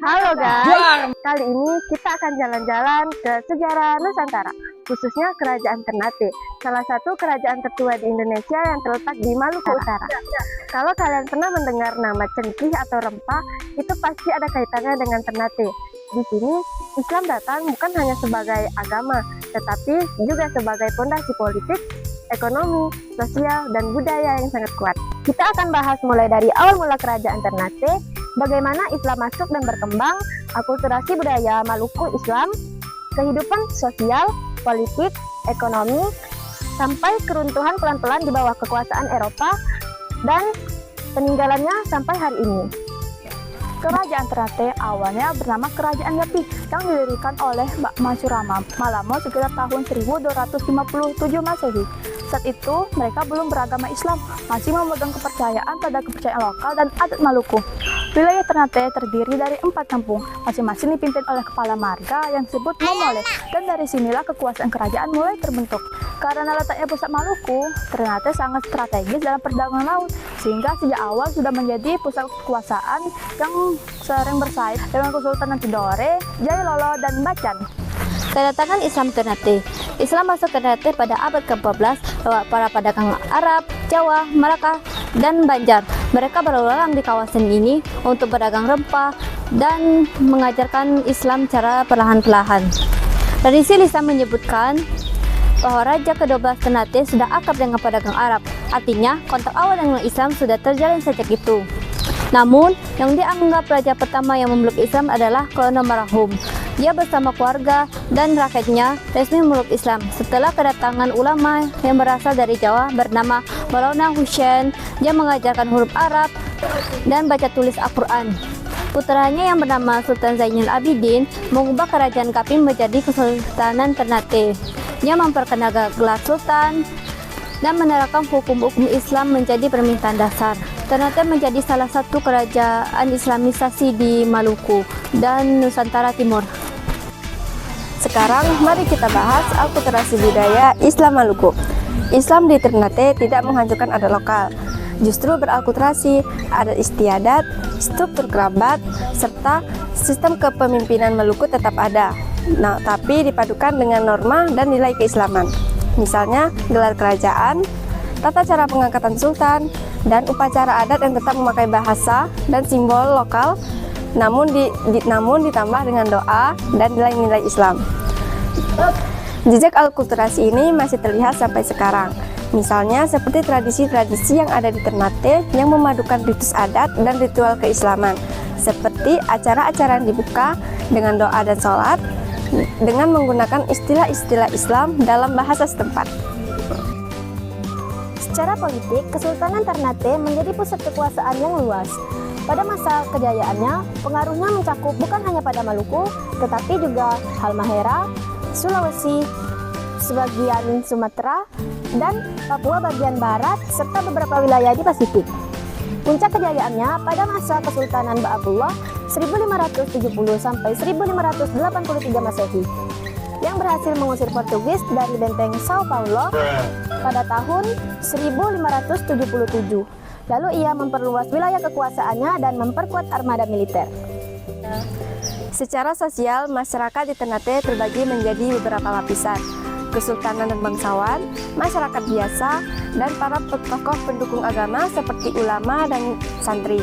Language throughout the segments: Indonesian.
Halo guys, kali ini kita akan jalan-jalan ke sejarah Nusantara, khususnya Kerajaan Ternate, salah satu kerajaan tertua di Indonesia yang terletak di Maluku Utara. Kalau kalian pernah mendengar nama Cengkih atau Rempah, itu pasti ada kaitannya dengan Ternate. Di sini, Islam datang bukan hanya sebagai agama, tetapi juga sebagai fondasi politik, ekonomi, sosial, dan budaya yang sangat kuat. Kita akan bahas mulai dari awal mula Kerajaan Ternate, bagaimana Islam masuk dan berkembang, akulturasi budaya Maluku Islam, kehidupan sosial, politik, ekonomi, sampai keruntuhan pelan-pelan di bawah kekuasaan Eropa, dan peninggalannya sampai hari ini. Kerajaan Ternate awalnya bernama Kerajaan Yapi yang didirikan oleh Mbak Masyurama Malamo sekitar tahun 1257 Masehi. Saat itu mereka belum beragama Islam, masih memegang kepercayaan pada kepercayaan lokal dan adat Maluku. Wilayah Ternate terdiri dari 4 kampung, masing-masing dipimpin oleh kepala marga yang disebut Momole, dan dari sinilah kekuasaan kerajaan mulai terbentuk. Karena letaknya pusat Maluku, Ternate sangat strategis dalam perdagangan laut, sehingga sejak awal sudah menjadi pusat kekuasaan yang sering bersaing dengan Kesultanan Tidore, Jailolo, dan Bacan. Kedatangan Islam Ternate. Islam masuk Ternate pada abad ke-14 lewat para pedagang Arab, Jawa, Malaka, dan Banjar. Mereka berlalang di kawasan ini untuk berdagang rempah dan mengajarkan Islam secara perlahan-lahan. Tradisi lisan menyebutkan bahwa Raja ke-12 Ternate sudah akrab dengan pedagang Arab. Artinya, kontak awal dengan Islam sudah terjalin sejak itu. Namun, yang dianggap raja pertama yang memeluk Islam adalah Kolonel Marahum. Dia bersama keluarga dan rakyatnya resmi memeluk Islam setelah kedatangan ulama yang berasal dari Jawa bernama Maulana Husain. Dia mengajarkan huruf Arab dan baca tulis Al-Quran. Putranya yang bernama Sultan Zainul Abidin mengubah kerajaan Kaping menjadi Kesultanan Ternate. Dia memperkenalkan gelar Sultan dan menerapkan hukum-hukum Islam menjadi permintaan dasar. Ternate menjadi salah satu kerajaan Islamisasi di Maluku dan Nusantara Timur. Sekarang mari kita bahas akulturasi budaya Islam Maluku. Islam di Ternate tidak menghancurkan adat lokal, justru berakulturasi adat istiadat, struktur kerabat, serta sistem kepemimpinan Maluku tetap ada. Nah, tapi dipadukan dengan norma dan nilai keislaman. Misalnya gelar kerajaan, tata cara pengangkatan sultan, dan upacara adat yang tetap memakai bahasa dan simbol lokal, namun ditambah dengan doa dan nilai-nilai Islam. Jejak akulturasi ini masih terlihat sampai sekarang. Misalnya seperti tradisi-tradisi yang ada di Ternate yang memadukan ritus adat dan ritual keislaman, seperti acara-acara yang dibuka dengan doa dan sholat, dengan menggunakan istilah-istilah Islam dalam bahasa setempat. Secara politik, Kesultanan Ternate menjadi pusat kekuasaan yang luas. Pada masa kejayaannya, pengaruhnya mencakup bukan hanya pada Maluku, tetapi juga Halmahera, Sulawesi, sebagian Sumatera, dan Papua bagian barat, serta beberapa wilayah di Pasifik. Puncak kejayaannya pada masa Kesultanan Ba'abullah 1570 sampai 1583 Masehi, yang berhasil mengusir Portugis dari benteng Sao Paulo pada tahun 1577. Lalu ia memperluas wilayah kekuasaannya dan memperkuat armada militer. Secara sosial, masyarakat di Ternate terbagi menjadi beberapa lapisan: kesultanan dan bangsawan, masyarakat biasa, dan para tokoh pendukung agama seperti ulama dan santri.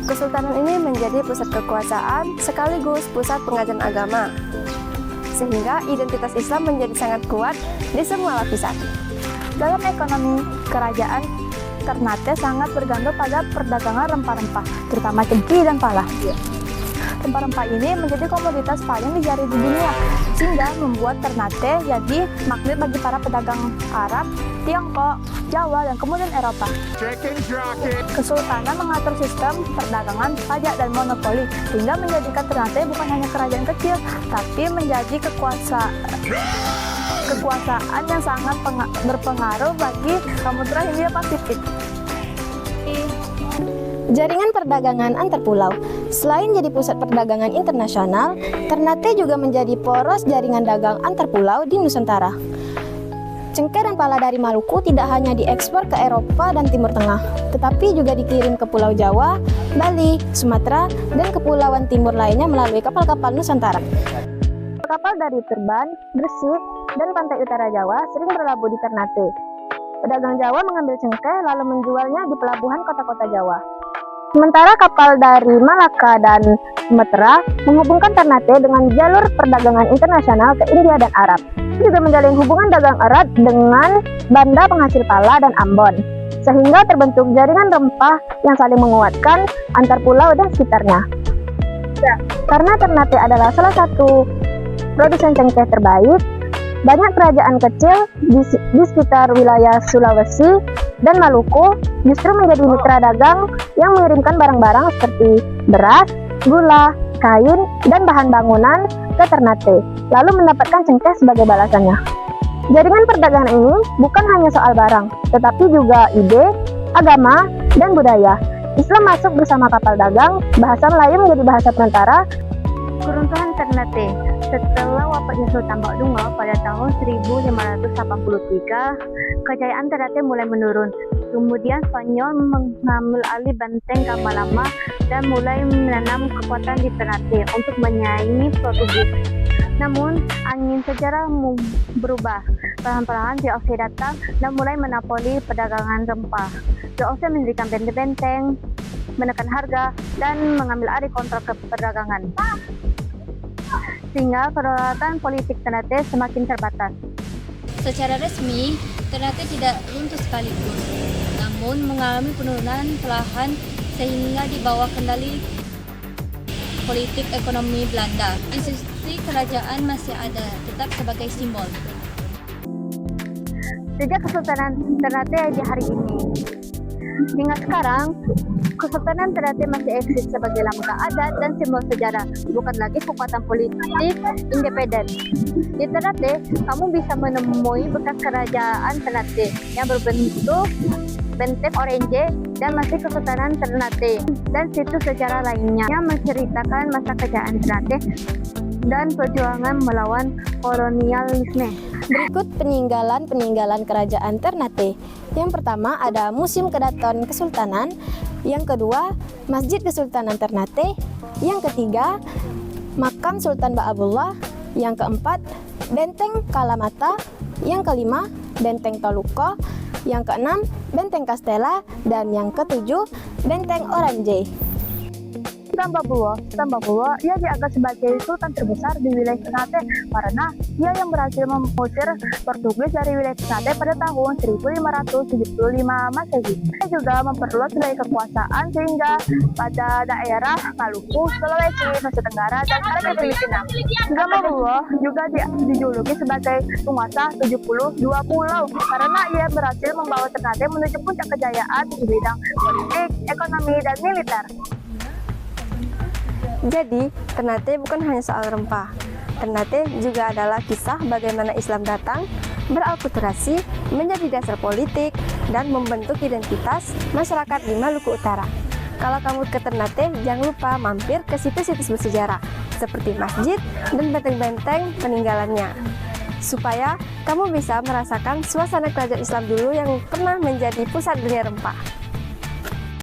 Kesultanan ini menjadi pusat kekuasaan sekaligus pusat pengajian agama, sehingga identitas Islam menjadi sangat kuat di semua lapisan. Dalam ekonomi, kerajaan Ternate sangat bergantung pada perdagangan rempah-rempah, terutama cengkih dan pala. Rempah-rempah ini menjadi komoditas paling dicari di dunia, sehingga membuat Ternate jadi magnet bagi para pedagang Arab, Tiongkok, Jawa, dan kemudian Eropa. Kesultanan mengatur sistem perdagangan, pajak, dan monopoli, sehingga menjadikan Ternate bukan hanya kerajaan kecil, tapi menjadi kekuasaan yang sangat berpengaruh bagi Samudra Hindia Pasifik. Jaringan perdagangan antar pulau. Selain jadi pusat perdagangan internasional, Ternate juga menjadi poros jaringan dagang antar pulau di Nusantara. Cengkeh dan pala dari Maluku tidak hanya diekspor ke Eropa dan Timur Tengah, tetapi juga dikirim ke Pulau Jawa, Bali, Sumatera, dan kepulauan timur lainnya melalui kapal-kapal Nusantara. Kapal dari Tuban, Gresik, dan pantai utara Jawa sering berlabuh di Ternate. Pedagang Jawa mengambil cengkeh lalu menjualnya di pelabuhan kota-kota Jawa. Sementara kapal dari Malaka dan Sumatera menghubungkan Ternate dengan jalur perdagangan internasional ke India dan Arab. Juga menjalin hubungan dagang erat dengan banda penghasil pala dan Ambon, sehingga terbentuk jaringan rempah yang saling menguatkan antar pulau dan sekitarnya. Karena Ternate adalah salah satu produsen cengkeh terbaik, banyak kerajaan kecil di sekitar wilayah Sulawesi dan Maluku justru menjadi mitra dagang yang mengirimkan barang-barang seperti beras, gula, kain, dan bahan bangunan ke Ternate, lalu mendapatkan cengkeh sebagai balasannya. Jaringan perdagangan ini bukan hanya soal barang, tetapi juga ide, agama, dan budaya. Islam masuk bersama kapal dagang, bahasa Melayu menjadi bahasa perantara. Keruntuhan Ternate. Setelah wafatnya Sultan Baudunggo pada tahun 1583, kejayaan Ternate mulai menurun. Kemudian Spanyol mengambil alih benteng Kamalama dan mulai menanam kekuatan di Ternate untuk menyaingi Portugis. Namun, angin sejarah berubah. Perlahan-lahan VOC datang dan mulai menapoli perdagangan rempah. VOC mendirikan benteng-benteng, menekan harga, dan mengambil alih kontrol perdagangan. Sehingga kedaulatan politik Ternate semakin terbatas. Secara resmi, Ternate tidak runtuh sekaligus, namun mengalami penurunan perlahan sehingga di bawah kendali politik ekonomi Belanda. Institusi kerajaan masih ada, tetap sebagai simbol. Sejak Kesultanan Ternate di hari ini, hingga sekarang, Kesultanan Ternate masih eksis sebagai lambang adat dan simbol sejarah, bukan lagi kekuatan politik independen. Di Ternate, kamu bisa menemui bekas kerajaan Ternate yang berbentuk benteng orange dan masih Kesultanan Ternate dan situs sejarah lainnya yang menceritakan masa kejayaan Ternate dan perjuangan melawan kolonialisme. Berikut peninggalan kerajaan Ternate. Yang pertama ada Museum Kedaton Kesultanan, yang kedua Masjid Kesultanan Ternate, yang ketiga Makam Sultan Baabullah, yang keempat Benteng Kalamata, yang kelima Benteng Toluko, yang keenam Benteng Castella, dan yang ketujuh Benteng Orange. Sultan Baabullah ia dianggap sebagai sultan terbesar di wilayah Ternate karena ia yang berhasil mengusir Portugis dari wilayah Ternate pada tahun 1575 Masehi. Ia juga memperluas wilayah kekuasaan sehingga pada daerah Maluku, Sulawesi, Nusa Tenggara, dan Aceh Filipina. Sultan Baabullah juga dijuluki sebagai penguasa 72 pulau karena ia berhasil membawa Ternate menuju puncak kejayaan di bidang politik, ekonomi, dan militer. Jadi, Ternate bukan hanya soal rempah. Ternate juga adalah kisah bagaimana Islam datang, beralkulturasi, menjadi dasar politik, dan membentuk identitas masyarakat di Maluku Utara. Kalau kamu ke Ternate, jangan lupa mampir ke situs-situs bersejarah, seperti masjid dan benteng-benteng peninggalannya, supaya kamu bisa merasakan suasana kerajaan Islam dulu yang pernah menjadi pusat dunia rempah.